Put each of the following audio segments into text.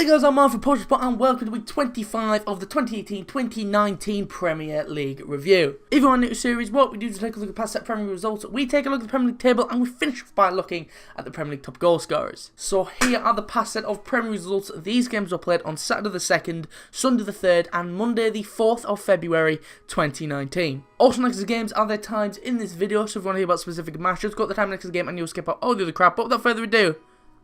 Hey guys, I'm Mark from Post and welcome to week 25 of the 2018-2019 Premier League review. If you're on a new series, what we do is take a look at past set Premier League results, we take a look at the Premier League table, and we finish off by looking at the Premier League top goal scorers. So here are the past set of Premier League results. These games were played on Saturday the 2nd, Sunday the 3rd, and Monday the 4th of February 2019. Also next to the games are their times in this video, so if you want to hear about specific matches, go to the time next to the game and you'll skip out all the other crap. But without further ado,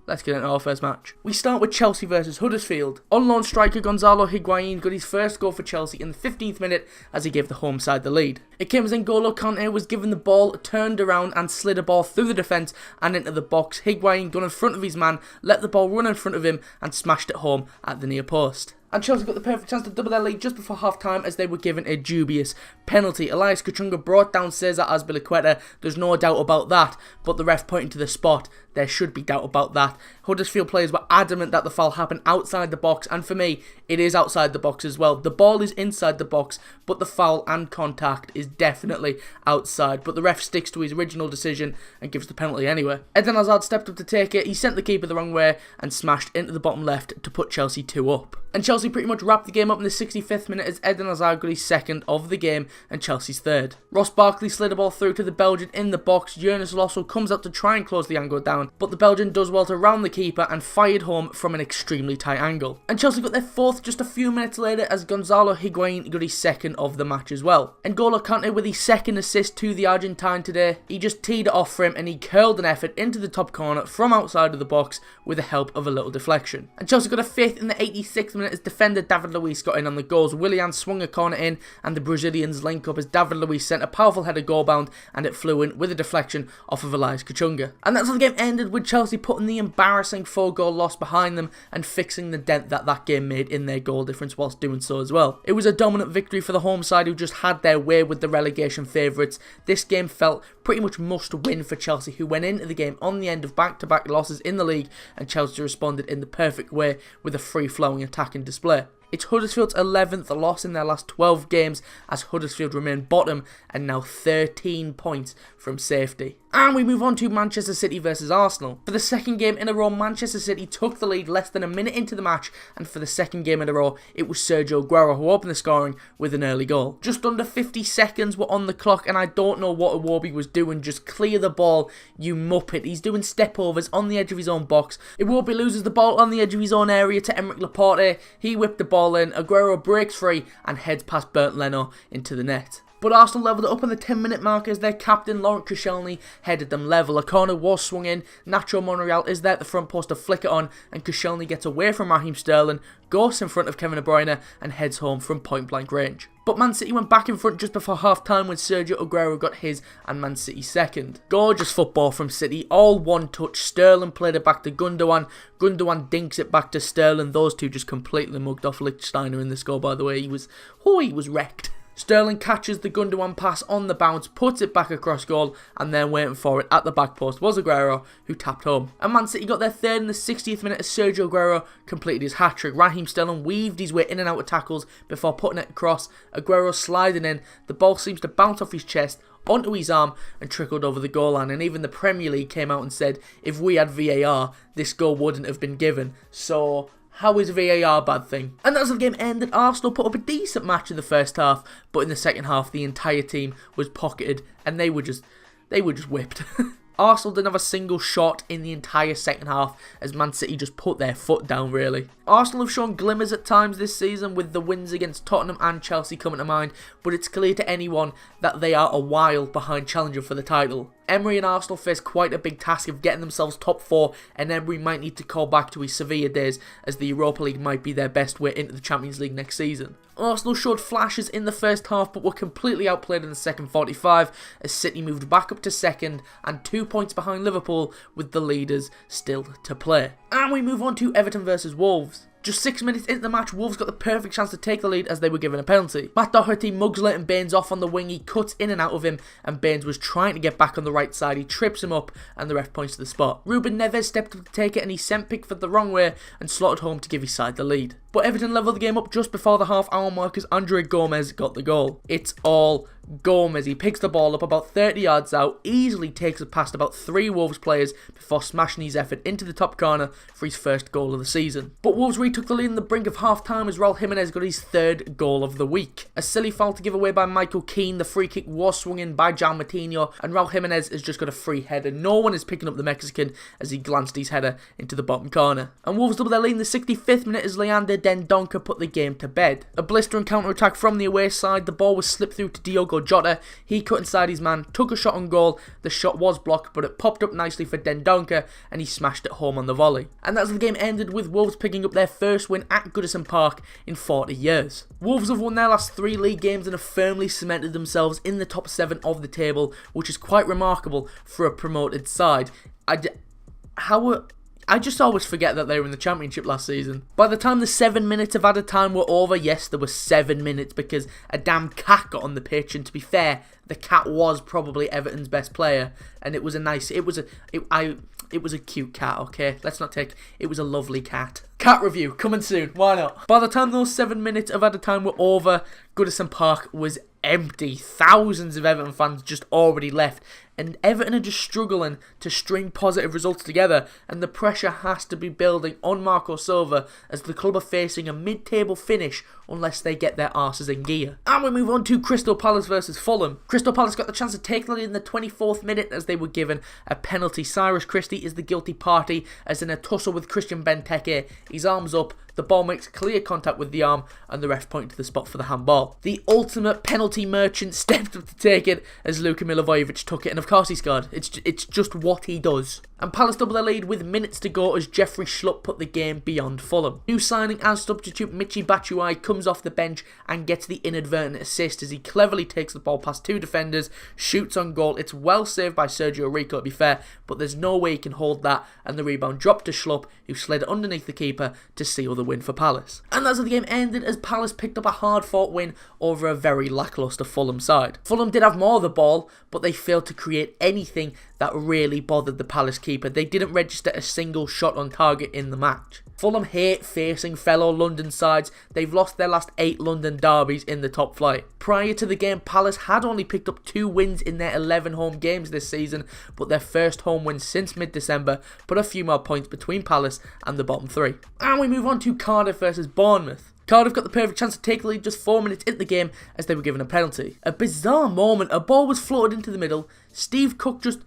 let's get into our first match. We start with Chelsea versus Huddersfield. On loan striker Gonzalo Higuain got his first goal for Chelsea in the 15th minute as he gave the home side the lead. It came as N'Golo Kante was given the ball, turned around and slid a ball through the defence and into the box. Higuain got in front of his man, let the ball run in front of him and smashed it home at the near post. And Chelsea got the perfect chance to double their lead just before half-time as they were given a dubious penalty. Elias Kachunga brought down Cesar Azpilicueta, there's no doubt about that, but the ref pointing to the spot, there should be doubt about that. Huddersfield players were adamant that the foul happened outside the box, and for me, it is outside the box as well. The ball is inside the box, but the foul and contact is definitely outside. But the ref sticks to his original decision and gives the penalty anyway. Eden Hazard stepped up to take it, he sent the keeper the wrong way and smashed into the bottom left to put Chelsea 2 up. And Chelsea pretty much wrapped the game up in the 65th minute as Eden Hazard got his second of the game and Chelsea's third. Ross Barkley slid a ball through to the Belgian in the box. Jonas Losso comes out to try and close the angle down, but the Belgian does well to round the keeper and fired home from an extremely tight angle. And Chelsea got their fourth just a few minutes later as Gonzalo Higuain got his second of the match as well. N'Golo Kante with his second assist to the Argentine today. He just teed it off for him and he curled an effort into the top corner from outside of the box with the help of a little deflection. And Chelsea got a fifth in the 86th minute as defender David Luiz got in on the goals. Willian swung a corner in and the Brazilians link up as David Luiz sent a powerful header goal bound and it flew in with a deflection off of Elias Kachunga. And that's how the game ended, with Chelsea putting the embarrassing 4-goal loss behind them and fixing the dent that game made in their goal difference whilst doing so as well. It was a dominant victory for the home side who just had their way with the relegation favourites. This game felt pretty much must win for Chelsea, who went into the game on the end of back-to-back losses in the league, and Chelsea responded in the perfect way with a free-flowing attacking display. It's Huddersfield's 11th loss in their last 12 games as Huddersfield remain bottom and now 13 points from safety. And we move on to Manchester City versus Arsenal. For the second game in a row, Manchester City took the lead less than a minute into the match, and for the second game in a row, it was Sergio Aguero who opened the scoring with an early goal. Just under 50 seconds were on the clock, and I don't know what Iwobi was doing. Just clear the ball, you muppet. He's doing step-overs on the edge of his own box. Iwobi loses the ball on the edge of his own area to Emerick Laporte. He whipped the ball in, Aguero breaks free and heads past Bernd Leno into the net. But Arsenal levelled it up on the 10-minute mark as their captain Laurent Koscielny headed them level. A corner was swung in, Nacho Monreal is there at the front post to flick it on, and Koscielny gets away from Raheem Sterling, goes in front of Kevin De Bruyne and heads home from point blank range. But Man City went back in front just before half time when Sergio Aguero got his and Man City's second. Gorgeous football from City, all one touch. Sterling played it back to Gundogan, Gundogan dinks it back to Sterling. Those two just completely mugged off Lichtsteiner in this goal, by the way. He was wrecked. Sterling catches the Gundogan pass on the bounce, puts it back across goal, and then waiting for it at the back post was Aguero, who tapped home. And Man City got their third in the 60th minute as Sergio Aguero completed his hat-trick. Raheem Sterling weaved his way in and out of tackles before putting it across. Aguero sliding in, the ball seems to bounce off his chest, onto his arm and trickled over the goal line, and even the Premier League came out and said if we had VAR, this goal wouldn't have been given. So how is VAR a bad thing? And that's how the game ended. Arsenal put up a decent match in the first half, but in the second half the entire team was pocketed and they were just whipped. Arsenal didn't have a single shot in the entire second half as Man City just put their foot down really. Arsenal have shown glimmers at times this season with the wins against Tottenham and Chelsea coming to mind, but it's clear to anyone that they are a while behind challenging for the title. Emery and Arsenal face quite a big task of getting themselves top 4, and Emery might need to call back to his Sevilla days as the Europa League might be their best way into the Champions League next season. Arsenal showed flashes in the first half but were completely outplayed in the second 45 as City moved back up to second and 2 points behind Liverpool with the leaders still to play. And we move on to Everton versus Wolves. Just 6 minutes into the match, Wolves got the perfect chance to take the lead as they were given a penalty. Matt Doherty mugs Leighton Baines off on the wing, he cuts in and out of him, and Baines was trying to get back on the right side, he trips him up, and the ref points to the spot. Ruben Neves stepped up to take it and he sent Pickford the wrong way and slotted home to give his side the lead. But Everton levelled the game up just before the half-hour mark as Andre Gomez got the goal. It's all Gomez. He picks the ball up about 30 yards out, easily takes it past about 3 Wolves players before smashing his effort into the top corner for his first goal of the season. But Wolves retook the lead in the brink of half-time as Raul Jimenez got his 3rd goal of the week. A silly foul to give away by Michael Keane, the free kick was swung in by João Moutinho, and Raul Jimenez has just got a free header. No one is picking up the Mexican as he glanced his header into the bottom corner. And Wolves double their lead in the 65th minute as Leander Dendoncker put the game to bed. A blistering counter-attack from the away side, the ball was slipped through to Diogo Jota. He cut inside his man, took a shot on goal. The shot was blocked, but it popped up nicely for Dendoncker and he smashed it home on the volley. And that's the game ended with Wolves picking up their first win at Goodison Park in 40 years. Wolves have won their last 3 league games and have firmly cemented themselves in the top 7 of the table, which is quite remarkable for a promoted side. I just always forget that they were in the Championship last season. By the time the 7 minutes of added time were over, yes, there were 7 minutes because a damn cat got on the pitch, and to be fair, the cat was probably Everton's best player, and it was a cute cat, okay? It was a lovely cat. Cat review, coming soon, why not? By the time those 7 minutes of added time were over, Goodison Park was empty. Thousands of Everton fans just already left, and Everton are just struggling to string positive results together, and the pressure has to be building on Marco Silva as the club are facing a mid-table finish unless they get their arses in gear. And we move on to Crystal Palace versus Fulham. Crystal Palace got the chance to take the lead in the 24th minute as they were given a penalty. Cyrus Christie is the guilty party as in a tussle with Christian Benteke. His arm's up, the ball makes clear contact with the arm, and the ref pointed to the spot for the handball. The ultimate penalty merchant stepped up to take it as Luka Milivojevic took it, and of course he scored. It's just what he does. And Palace double their lead with minutes to go as Jeffrey Schlupp put the game beyond Fulham. New signing as substitute Michy Batshuayi comes off the bench and gets the inadvertent assist as he cleverly takes the ball past 2 defenders, shoots on goal. It's well saved by Sergio Rico, to be fair, but there's no way he can hold that, and the rebound dropped to Schlupp, who slid underneath the keeper to seal the win for Palace. And that's how the game ended as Palace picked up a hard-fought win over a very lacklustre Fulham side. Fulham did have more of the ball, but they failed to create anything that really bothered the Palace keeper. They didn't register a single shot on target in the match. Fulham hate facing fellow London sides. They've lost their last 8 London derbies in the top flight. Prior to the game, Palace had only picked up 2 wins in their 11 home games this season, but their first home win since mid-December put a few more points between Palace and the bottom 3. And we move on to Cardiff versus Bournemouth. Cardiff got the perfect chance to take the lead just 4 minutes into the game as they were given a penalty. A bizarre moment, a ball was floated into the middle, Steve Cook just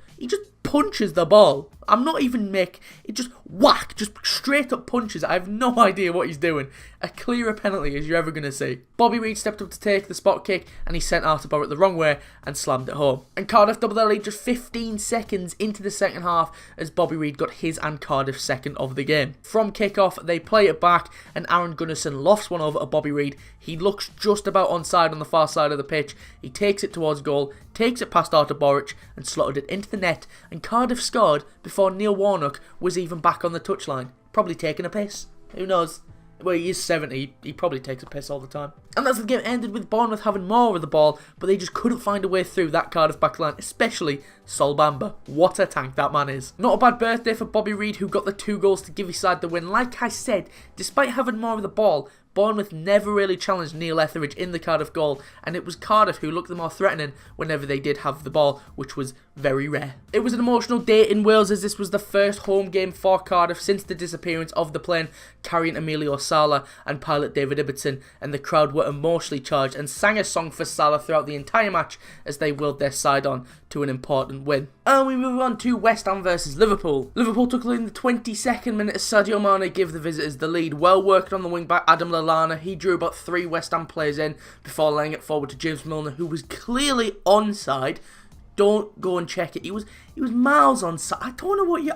punches the ball. I'm not even it just whack, just straight up punches. I have no idea what he's doing. A clearer penalty as you're ever going to see. Bobby Reid stepped up to take the spot kick and he sent Artur Boruc the wrong way and slammed it home. And Cardiff doubled their lead just 15 seconds into the second half as Bobby Reid got his and Cardiff's second of the game. From kick-off, they play it back and Aaron Gunnarsson lofts one over to Bobby Reid. He looks just about onside on the far side of the pitch. He takes it towards goal, takes it past Artur Boruc and slotted it into the net, and Cardiff scored before Neil Warnock was even back on the touchline. Probably taking a piss. Who knows? Well, he is 70, he probably takes a piss all the time. And that's the game ended with Bournemouth having more of the ball, but they just couldn't find a way through that Cardiff backline, especially Sol Bamba. What a tank that man is. Not a bad birthday for Bobby Reid, who got the 2 goals to give his side the win. Like I said, despite having more of the ball, Bournemouth never really challenged Neil Etheridge in the Cardiff goal, and it was Cardiff who looked the more threatening whenever they did have the ball, which was very rare. It was an emotional day in Wales as this was the first home game for Cardiff since the disappearance of the plane carrying Emilio Sala and pilot David Ibbotson, and the crowd were emotionally charged and sang a song for Salah throughout the entire match as they willed their side on to an important win. And we move on to West Ham versus Liverpool. Liverpool took the lead in the 22nd minute as Sadio Mane gave the visitors the lead. Well worked on the wing by Adam Lallana. He drew about 3 West Ham players in before laying it forward to James Milner, who was clearly onside. Don't go and check it. He was miles onside. I don't know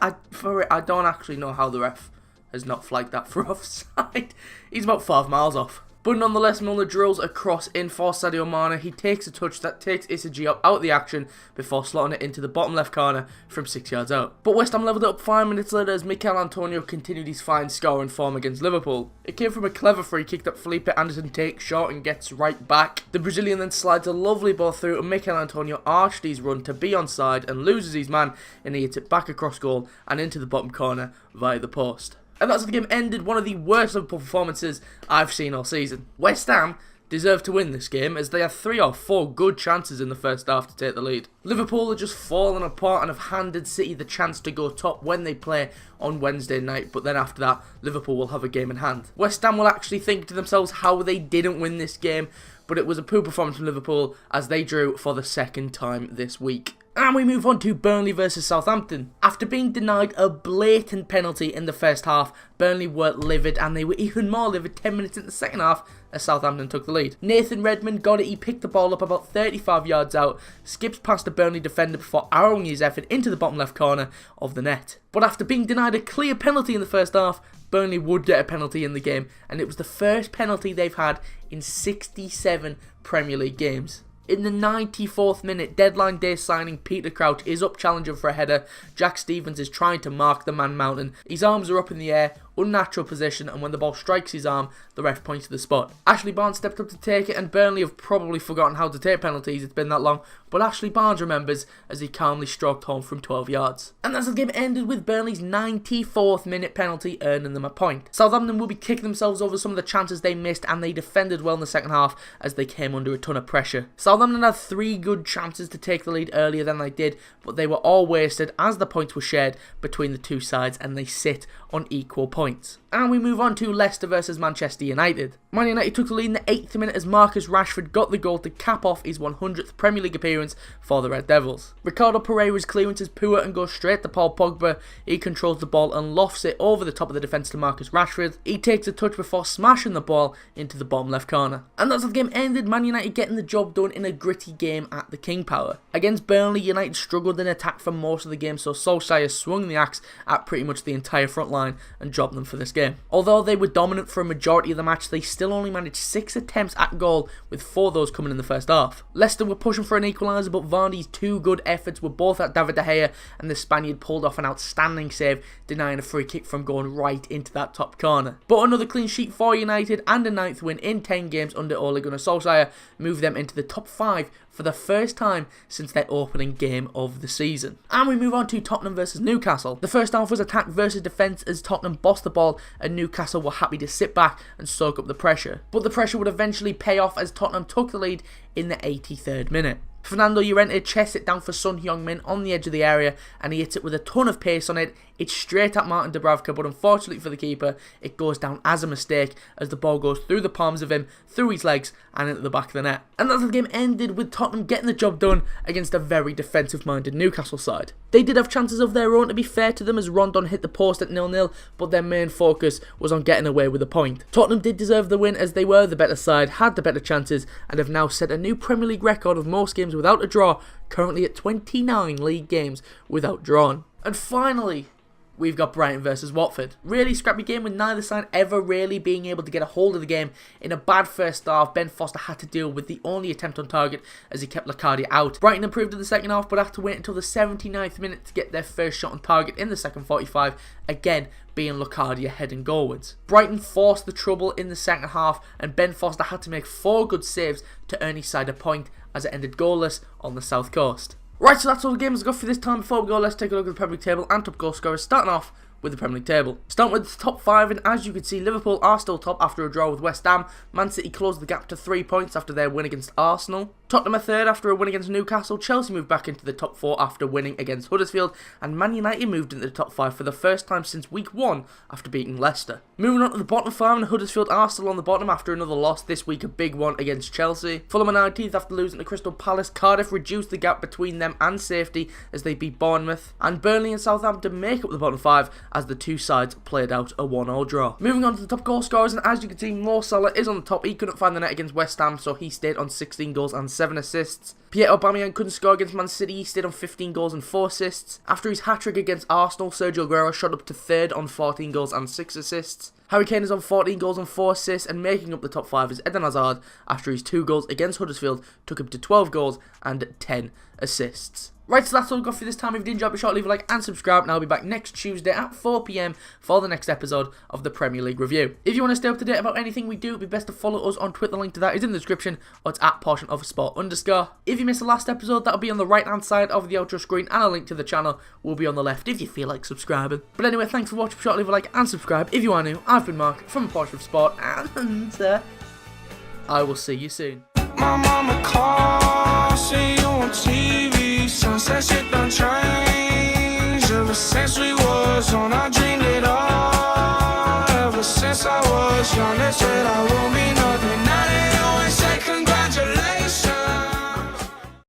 I don't actually know how the ref has not flagged that for offside. He's about 5 miles off. But nonetheless, Milner drills a cross in for Sadio Mane. He takes a touch that takes Issaji out of the action before slotting it into the bottom left corner from 6 yards out. But West Ham levelled it up 5 minutes later as Mikel Antonio continued his fine scoring form against Liverpool. It came from a clever free kick that Felipe Anderson takes short and gets right back. The Brazilian then slides a lovely ball through and Mikel Antonio arched his run to be onside and loses his man, and he hits it back across goal and into the bottom corner via the post. And that's how the game ended, one of the worst Liverpool performances I've seen all season. West Ham deserved to win this game as they had 3 or 4 good chances in the first half to take the lead. Liverpool are just fallen apart and have handed City the chance to go top when they play on Wednesday night, but then after that, Liverpool will have a game in hand. West Ham will actually think to themselves how they didn't win this game, but it was a poor performance from Liverpool as they drew for the second time this week. And we move on to Burnley versus Southampton. After being denied a blatant penalty in the first half, Burnley were livid, and they were even more livid 10 minutes in the second half as Southampton took the lead. Nathan Redmond got it, he picked the ball up about 35 yards out, skips past the Burnley defender before arrowing his effort into the bottom left corner of the net. But after being denied a clear penalty in the first half, Burnley would get a penalty in the game, and it was the first penalty they've had in 67 Premier League games. In the 94th minute, deadline day signing Peter Crouch is up challenging for a header. Jack Stevens is trying to mark the man mountain. His arms are up in the air, unnatural position, and when the ball strikes his arm, the ref points to the spot. Ashley Barnes stepped up to take it, and Burnley have probably forgotten how to take penalties, it's been that long, but Ashley Barnes remembers as he calmly stroked home from 12 yards. And that's how the game ended, with Burnley's 94th minute penalty earning them a point. Southampton will be kicking themselves over some of the chances they missed, and they defended well in the second half as they came under a ton of pressure. Southampton had 3 good chances to take the lead earlier than they did, but they were all wasted as the points were shared between the two sides and they sit on equal points. And we move on to Leicester versus Manchester United. Man United took the lead in the 8th minute as Marcus Rashford got the goal to cap off his 100th Premier League appearance for the Red Devils. Ricardo Pereira's clearance is poor and goes straight to Paul Pogba. He controls the ball and lofts it over the top of the defence to Marcus Rashford. He takes a touch before smashing the ball into the bottom left corner. And that's how the game ended, Man United getting the job done in a gritty game at the King Power. Against Burnley, United struggled in attack for most of the game, so Solskjaer swung the axe at pretty much the entire front line and dropped them for this game. Although they were dominant for a majority of the match, they still only managed 6 attempts at goal, with 4 of those coming in the first half. Leicester were pushing for an equaliser, but Vardy's 2 good efforts were both at David De Gea, and the Spaniard pulled off an outstanding save, denying a free kick from going right into that top corner. But another clean sheet for United and a 9th win in 10 games under Ole Gunnar Solskjaer moved them into the top 5 for the first time since their opening game of the season. And we move on to Tottenham versus Newcastle. The first half was attack versus defence as Tottenham bossed the ball and Newcastle were happy to sit back and soak up the pressure. But the pressure would eventually pay off as Tottenham took the lead in the 83rd minute. Fernando Llorente chests it down for Son Heung-min on the edge of the area and he hits it with a ton of pace on it. It's straight at Martin Dubravka, but unfortunately for the keeper, it goes down as a mistake as the ball goes through the palms of him, through his legs and into the back of the net. And that's how the game ended, with Tottenham getting the job done against a very defensive-minded Newcastle side. They did have chances of their own, to be fair to them, as Rondon hit the post at 0-0, but their main focus was on getting away with a point. Tottenham did deserve the win as they were the better side, had the better chances, and have now set a new Premier League record of most games without a draw, currently at 29 league games without drawn. And finally, we've got Brighton versus Watford. Really scrappy game with neither side ever really being able to get a hold of the game. In a bad first half, Ben Foster had to deal with the only attempt on target as he kept Locadia out. Brighton improved in the second half but had to wait until the 79th minute to get their first shot on target in the second 45, again being Locadia heading goalwards. Brighton forced the trouble in the second half and Ben Foster had to make 4 good saves to earn his side a point as it ended goalless on the south coast. Right, so that's all the games I've got for this time. Before we go, let's take a look at the Premier League table and top goal scorers, starting off with the Premier League table. Starting with the top 5, and as you can see, Liverpool are still top after a draw with West Ham. Man City closed the gap to 3 points after their win against Arsenal. Tottenham are third after a win against Newcastle. Chelsea moved back into the top 4 after winning against Huddersfield, and Man United moved into the top 5 for the first time since week 1 after beating Leicester. Moving on to the bottom 5, and Huddersfield are still on the bottom after another loss this week, a big one against Chelsea. Fulham are 19th after losing to Crystal Palace. Cardiff reduced the gap between them and safety as they beat Bournemouth, and Burnley and Southampton make up the bottom 5 as the two sides played out a 1-1 draw. Moving on to the top goal scorers, and as you can see, Mo Salah is on the top. He couldn't find the net against West Ham, so he stayed on 16 goals and 7 assists. Pierre Aubameyang couldn't score against Man City. He stayed on 15 goals and 4 assists. After his hat-trick against Arsenal, Sergio Aguero shot up to 3rd on 14 goals and 6 assists. Harry Kane is on 14 goals and 4 assists, and making up the top 5 is Eden Hazard after his 2 goals against Huddersfield took him to 12 goals and 10 assists. Right, so that's all I've got for this time. If you did enjoy, be sure to leave a like and subscribe, and I'll be back next Tuesday at 4 PM for the next episode of the Premier League review. If you want to stay up to date about anything we do, it'd be best to follow us on Twitter. The link to that is in the description, or it's at @portionofsport_. If you missed the last episode, that'll be on the right hand side of the outro screen, and a link to the channel will be on the left if you feel like subscribing. But anyway, thanks for watching. Be sure to leave a like and subscribe. If you are new, I've been Mark from Portion of Sport, and I will see you soon. My mama calls, see you on TV. Sunset shit done changed. Ever since we was on, I dreamed it all. Ever since I was young, they said I will be